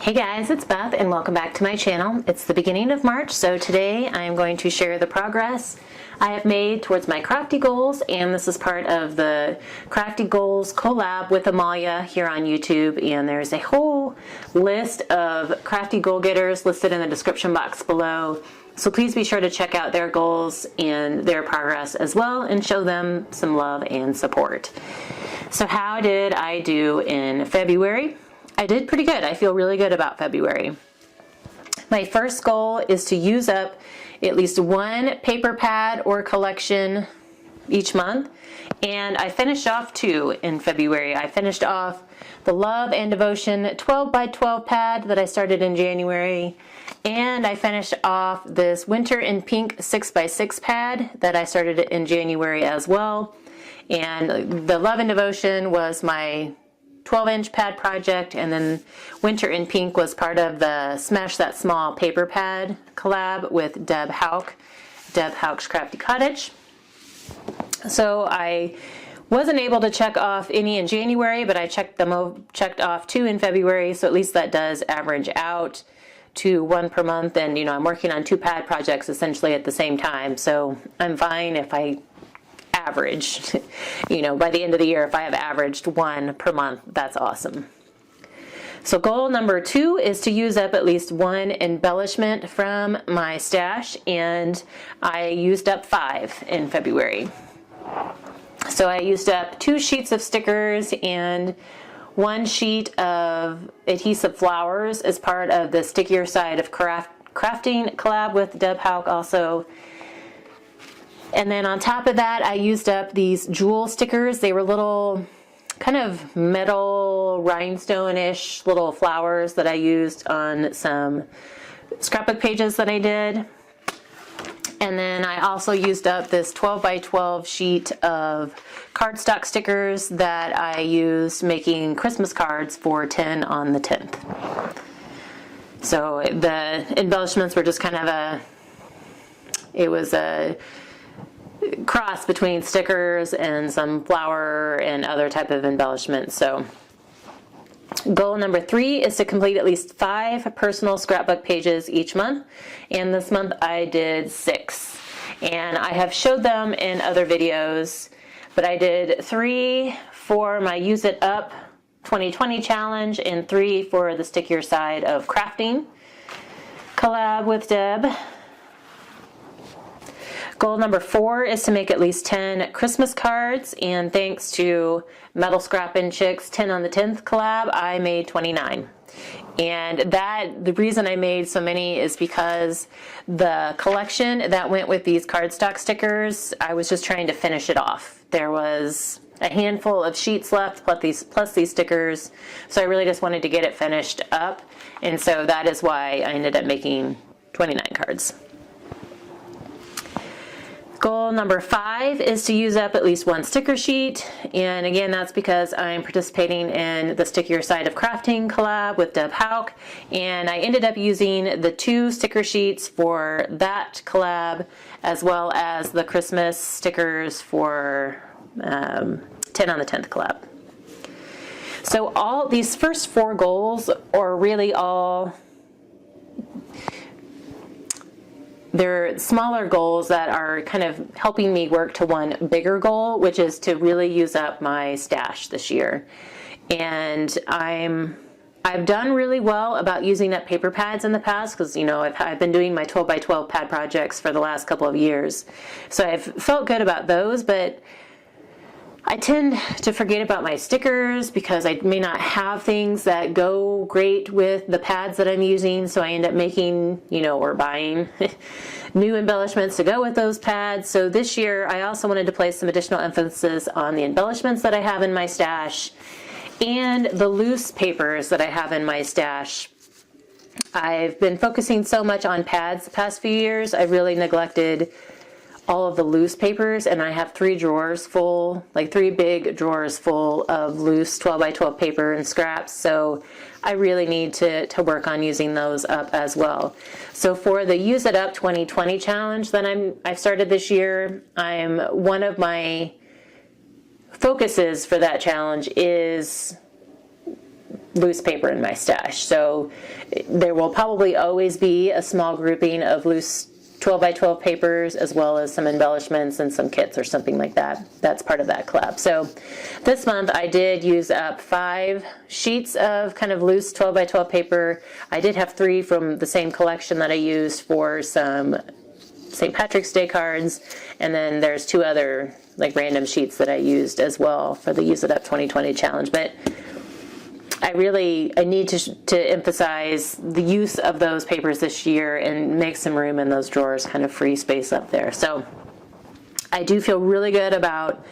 Hey guys, it's Beth and welcome back to my channel. It's the beginning of March, so today I am going to share the progress I have made towards my Crafty goals, and this is part of the Crafty Goals collab with Amalia here on YouTube, and there's a whole list of Crafty goal getters listed in the description box below. So please be sure to check out their goals and their progress as well and show them some love and support. So how did I do in February? I did pretty good. I feel really good about February. My first goal is to use up at least one paper pad or collection each month, and I finished off two in February. I finished off the Love and Devotion 12 by 12 pad that I started in January, and I finished off this Winter in Pink 6 by 6 pad that I started in January as well. And the Love and Devotion was my 12-inch pad project, and then Winter in Pink was part of the Smash That Small paper pad collab with Deb Hauk's Crafty Cottage. So I wasn't able to check off any in January, but I checked off two in February, so at least that does average out to one per month. And I'm working on two pad projects essentially at the same time, so I'm fine if I average, by the end of the year, if I have averaged one per month, that's awesome. So goal number 2 is to use up at least one embellishment from my stash, and I used up 5 in February. So I used up 2 sheets of stickers and 1 sheet of adhesive flowers as part of the Stickier Side of Crafting collab with Deb Hauk also. And then on top of that, I used up these jewel stickers. They were little kind of metal rhinestone-ish little flowers that I used on some scrapbook pages that I did. And then I also used up this 12 by 12 sheet of cardstock stickers that I used making Christmas cards for 10 on the 10th. So the embellishments were just kind of it was a cross between stickers and some flower and other type of embellishment. So goal number 3 is to complete at least 5 personal scrapbook pages each month, and this month I did 6, and I have showed them in other videos, but I did 3 for my Use It Up 2020 challenge and 3 for the Stickier Side of Crafting collab with Deb. Goal number 4 is to make at least 10 Christmas cards, and thanks to Metal Scrappin' Chicks 10 on the 10th collab, I made 29. And the reason I made so many is because the collection that went with these cardstock stickers, I was just trying to finish it off. There was a handful of sheets left plus these stickers, so I really just wanted to get it finished up, and so that is why I ended up making 29 cards. Goal number 5 is to use up at least 1 sticker sheet, and again that's because I'm participating in the Stickier Side of Crafting collab with Deb Hauk, and I ended up using the 2 sticker sheets for that collab as well as the Christmas stickers for 10 on the 10th collab. So all these first 4 goals are really they're smaller goals that are kind of helping me work to one bigger goal, which is to really use up my stash this year. And I've done really well about using up paper pads in the past because, I've been doing my 12 by 12 pad projects for the last couple of years. So I've felt good about those, but I tend to forget about my stickers because I may not have things that go great with the pads that I'm using, so I end up making, or buying new embellishments to go with those pads. So this year I also wanted to place some additional emphasis on the embellishments that I have in my stash and the loose papers that I have in my stash. I've been focusing so much on pads the past few years, I've really neglected all of the loose papers, and I have 3 drawers full, like 3 big drawers full of loose 12 by 12 paper and scraps, so I really need to work on using those up as well. So for the Use It Up 2020 challenge that I've started this year, one of my focuses for that challenge is loose paper in my stash. So there will probably always be a small grouping of loose 12 by 12 papers, as well as some embellishments and some kits or something like that. That's part of that collab. So this month I did use up 5 sheets of kind of loose 12 by 12 paper. I did have 3 from the same collection that I used for some St. Patrick's Day cards, and then there's 2 other like random sheets that I used as well for the Use It Up 2020 challenge. But I need to emphasize the use of those papers this year and make some room in those drawers, kind of free space up there. So I do feel really good about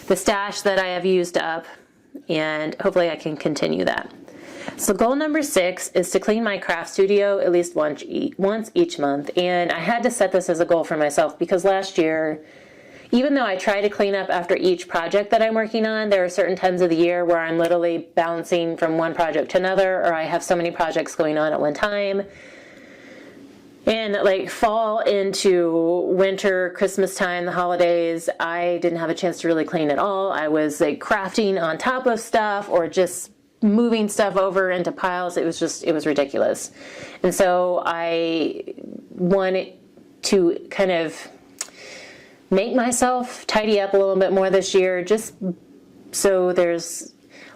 the stash that I have used up, and hopefully I can continue that. So goal number 6 is to clean my craft studio at least once each month. And I had to set this as a goal for myself because last year, even though I try to clean up after each project that I'm working on, there are certain times of the year where I'm literally bouncing from one project to another, or I have so many projects going on at one time. And like fall into winter, Christmas time, the holidays, I didn't have a chance to really clean at all. I was like crafting on top of stuff or just moving stuff over into piles. It was ridiculous. And so I wanted to kind of make myself tidy up a little bit more this year, just so there's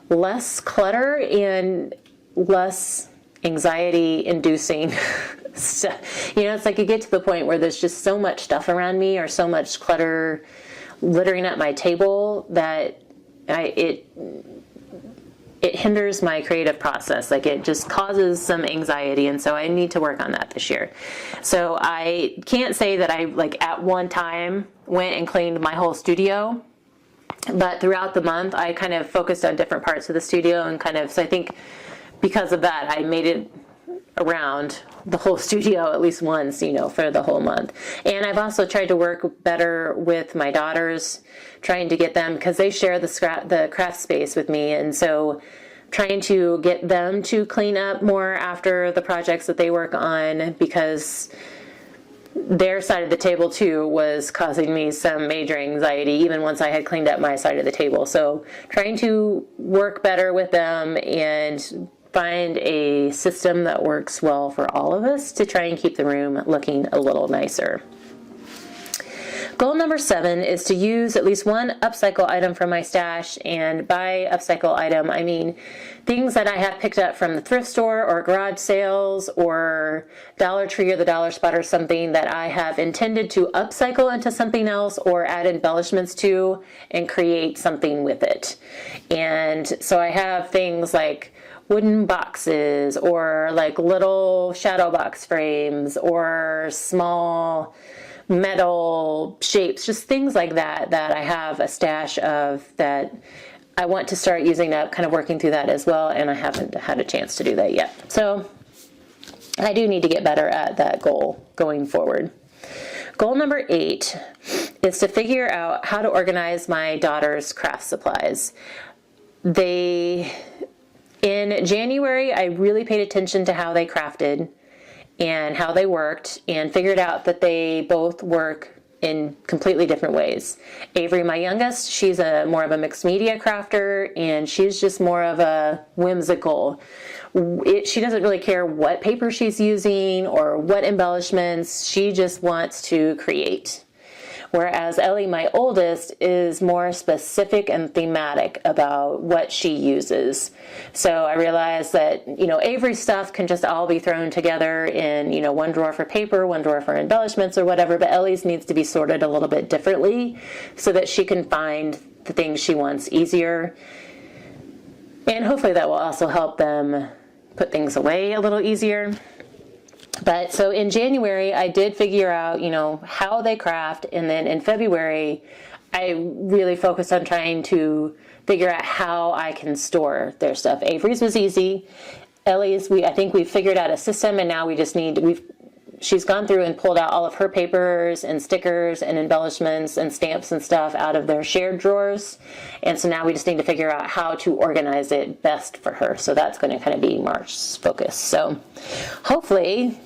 less clutter and less anxiety inducing stuff. You know, it's like you get to the point where there's just so much stuff around me or so much clutter littering at my table that it hinders my creative process. Like it just causes some anxiety, and so I need to work on that this year. So I can't say that I like at one time went and cleaned my whole studio, but throughout the month I kind of focused on different parts of the studio, and kind of, so I think because of that I made it around the whole studio at least once, you know, for the whole month. And I've also tried to work better with my daughters, trying to get them, because they share the craft space with me, and so trying to get them to clean up more after the projects that they work on, because their side of the table too was causing me some major anxiety even once I had cleaned up my side of the table. So trying to work better with them and find a system that works well for all of us to try and keep the room looking a little nicer. Goal number 7 is to use at least one upcycle item from my stash, and by upcycle item I mean things that I have picked up from the thrift store or garage sales or Dollar Tree or the Dollar Spot or something that I have intended to upcycle into something else or add embellishments to and create something with it. And so I have things like wooden boxes or like little shadow box frames or small metal shapes, just things like that I have a stash of that I want to start using up, kind of working through that as well, and I haven't had a chance to do that yet. So I do need to get better at that goal going forward. Goal number 8 is to figure out how to organize my daughter's craft supplies. In January, I really paid attention to how they crafted and how they worked, and figured out that they both work in completely different ways. Avery, my youngest, she's more of a mixed media crafter, and she's just more of a whimsical. She doesn't really care what paper she's using or what embellishments. She just wants to create. Whereas Ellie, my oldest, is more specific and thematic about what she uses. So I realized that, you know, Avery's stuff can just all be thrown together in, you know, one drawer for paper, one drawer for embellishments or whatever, but Ellie's needs to be sorted a little bit differently so that she can find the things she wants easier. And hopefully that will also help them put things away a little easier. But so in January, I did figure out, you know, how they craft. And then in February, I really focused on trying to figure out how I can store their stuff. Avery's was easy. Ellie's, I think we've figured out a system, and now we just she's gone through and pulled out all of her papers and stickers and embellishments and stamps and stuff out of their shared drawers. And so now we just need to figure out how to organize it best for her. So that's going to kind of be March's focus. So hopefully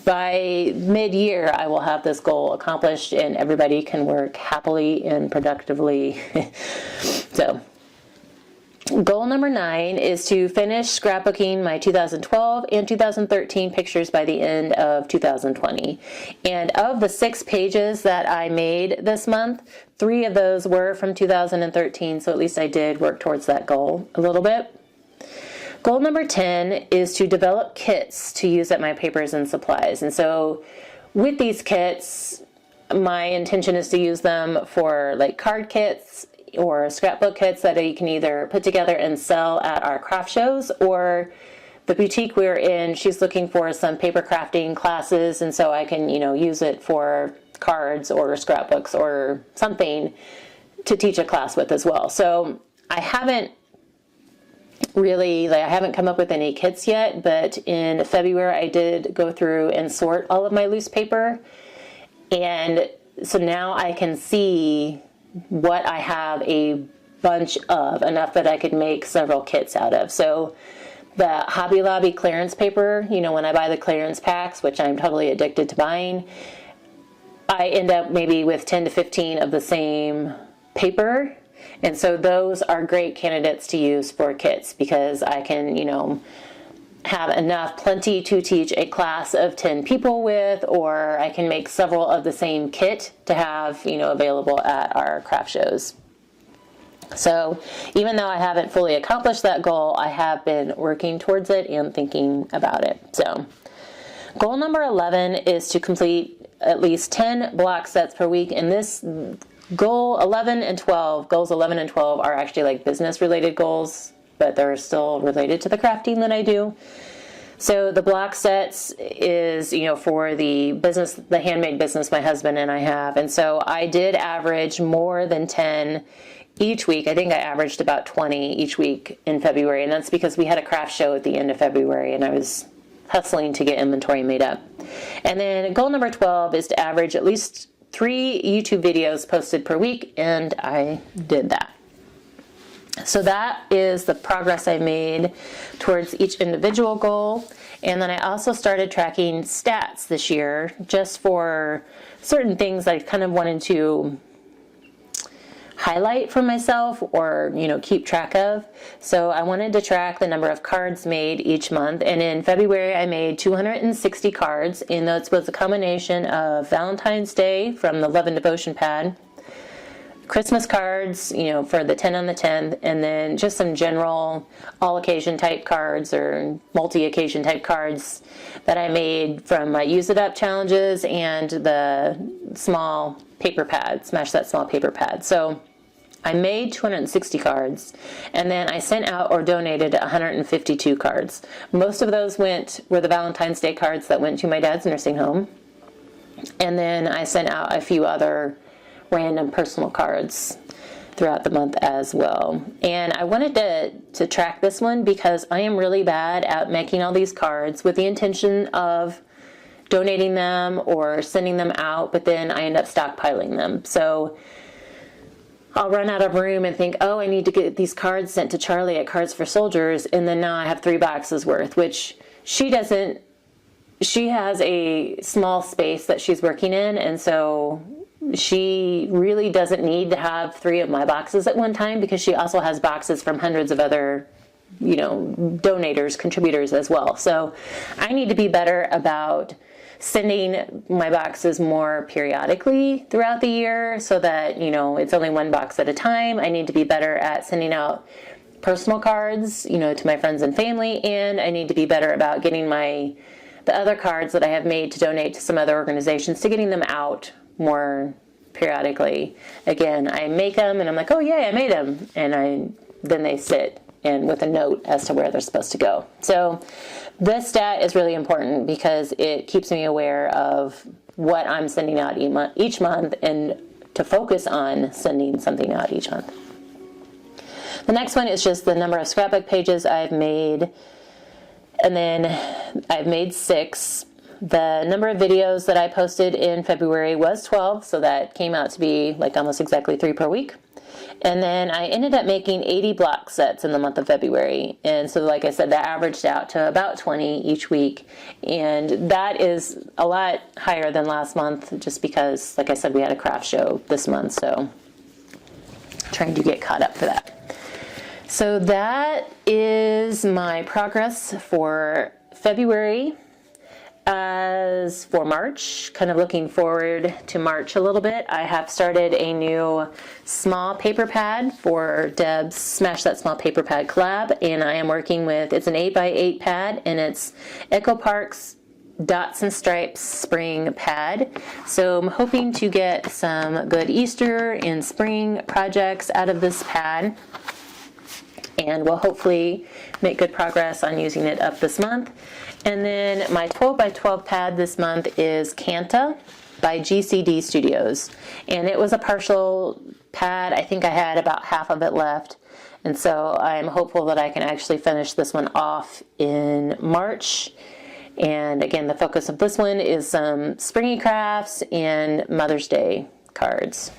by mid-year I will have this goal accomplished and everybody can work happily and productively. So Goal number 9 is to finish scrapbooking my 2012 and 2013 pictures by the end of 2020. And of the 6 pages that I made this month, 3 of those were from 2013, so at least I did work towards that goal a little bit. Goal number 10 is to develop kits to use at my papers and supplies. And so with these kits, my intention is to use them for like card kits or scrapbook kits that you can either put together and sell at our craft shows, or the boutique we're in, she's looking for some paper crafting classes, and so I can, use it for cards or scrapbooks or something to teach a class with as well. So I haven't come up with any kits yet, but in February I did go through and sort all of my loose paper, and so now I can see what I have a bunch of, enough that I could make several kits out of. So the Hobby Lobby clearance paper, when I buy the clearance packs, which I'm totally addicted to buying, I end up maybe with 10 to 15 of the same paper. And so those are great candidates to use for kits, because I can, have plenty to teach a class of 10 people with, or I can make several of the same kit to have, available at our craft shows. So even though I haven't fully accomplished that goal, I have been working towards it and thinking about it. So goal number 11 is to complete at least 10 block sets per week. And this goals 11 and 12 are actually like business related goals, but they're still related to the crafting that I do. So the block sets is, for the business, the handmade business my husband and I have. And so I did average more than 10 each week. I think I averaged about 20 each week in February. And that's because we had a craft show at the end of February and I was hustling to get inventory made up. And then goal number 12 is to average at least 3 YouTube videos posted per week. And I did that. So that is the progress I made towards each individual goal. And then I also started tracking stats this year, just for certain things I kind of wanted to highlight for myself, or keep track of. So I wanted to track the number of cards made each month. And in February I made 260 cards, and that was a combination of Valentine's Day from the Love and Devotion pad, Christmas cards, for the 10 on the 10th, and then just some general all-occasion type cards or multi-occasion type cards that I made from my Use It Up challenges and the small paper pad, Smash That Small paper pad. So I made 260 cards, and then I sent out or donated 152 cards. Most of those were the Valentine's Day cards that went to my dad's nursing home, and then I sent out a few other random personal cards throughout the month as well. And I wanted to track this one because I am really bad at making all these cards with the intention of donating them or sending them out, but then I end up stockpiling them. So I'll run out of room and think, oh, I need to get these cards sent to Charlie at Cards for Soldiers, and then now I have 3 boxes worth, which she doesn't. She has a small space that she's working in, and so she really doesn't need to have 3 of my boxes at one time, because she also has boxes from hundreds of other, donators, contributors as well. So I need to be better about sending my boxes more periodically throughout the year, so that, it's only 1 box at a time. I need to be better at sending out personal cards, to my friends and family, and I need to be better about getting the other cards that I have made to donate to some other organizations, to getting them out more periodically. Again, I make them and I'm like, oh yay, I made them, and then they sit and with a note as to where they're supposed to go. So this stat is really important because it keeps me aware of what I'm sending out each month, and to focus on sending something out each month. The next one is just the number of scrapbook pages I've made, and then I've made 6. The number of videos that I posted in February was 12, so that came out to be like almost exactly 3 per week. And then I ended up making 80 block sets in the month of February. And so, like I said, that averaged out to about 20 each week. And that is a lot higher than last month, just because, like I said, we had a craft show this month, so trying to get caught up for that. So that is my progress for February. As for March, kind of looking forward to March a little bit, I have started a new small paper pad for Deb's Smash That Small Paper Pad collab, and I am working with, it's an 8x8 pad, and it's Echo Park's Dots and Stripes spring pad. So I'm hoping to get some good Easter and spring projects out of this pad, and we'll hopefully make good progress on using it up this month. And then my 12x12 pad this month is Canta by GCD Studios, and it was a partial pad. I think I had about half of it left, and so I'm hopeful that I can actually finish this one off in March. And again, the focus of this one is some springy crafts and Mother's Day cards.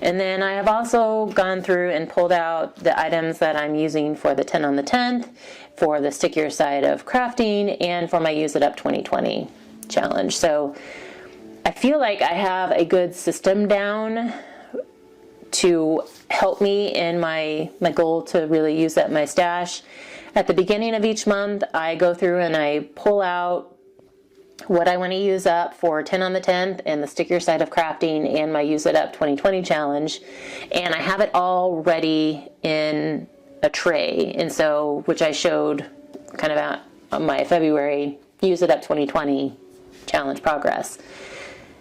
And then I have also gone through and pulled out the items that I'm using for the 10 on the 10th, for the stickier side of crafting, and for my Use It Up 2020 challenge. So I feel like I have a good system down to help me in my goal to really use up my stash. At the beginning of each month, I go through and I pull out what I want to use up for 10 on the 10th and the stickier side of crafting and my Use It Up 2020 challenge, and I have it all ready in a tray, and so, which I showed kind of at my February Use It Up 2020 challenge progress.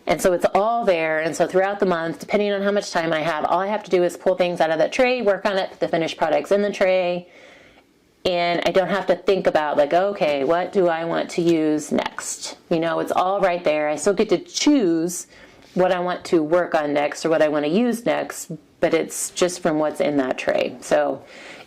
And so it's all there, and so throughout the month, depending on how much time I have, all I have to do is pull things out of that tray, work on it, put the finished products in the tray, and I don't have to think about, like, okay, what do I want to use next? You know, it's all right there. I still get to choose what I want to work on next or what I want to use next, but it's just from what's in that tray. So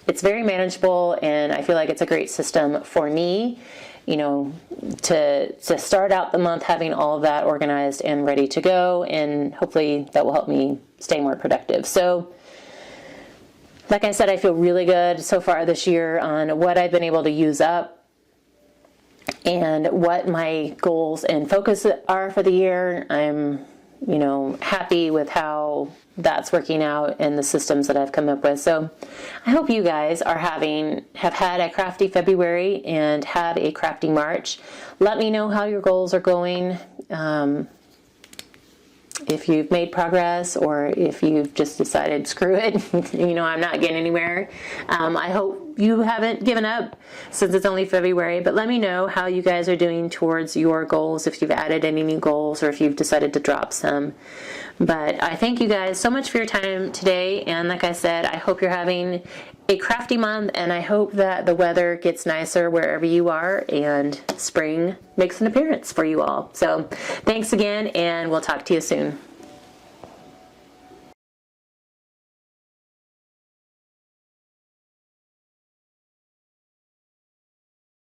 it's very manageable, and I feel like it's a great system for me, you know, to start out the month having all of that organized and ready to go, and hopefully that will help me stay more productive. So like I said, I feel really good so far this year on what I've been able to use up and what my goals and focus are for the year. I'm, you know, happy with how that's working out and the systems that I've come up with. So I hope you guys have had a crafty February and have a crafty March. Let me know how your goals are going. If you've made progress or if you've just decided, screw it, you know, I'm not getting anywhere. I hope you haven't given up since it's only February, but let me know how you guys are doing towards your goals, if you've added any new goals or if you've decided to drop some. But I thank you guys so much for your time today, and like I said, I hope you're having a crafty month, and I hope that the weather gets nicer wherever you are and spring makes an appearance for you all. So thanks again, and we'll talk to you soon.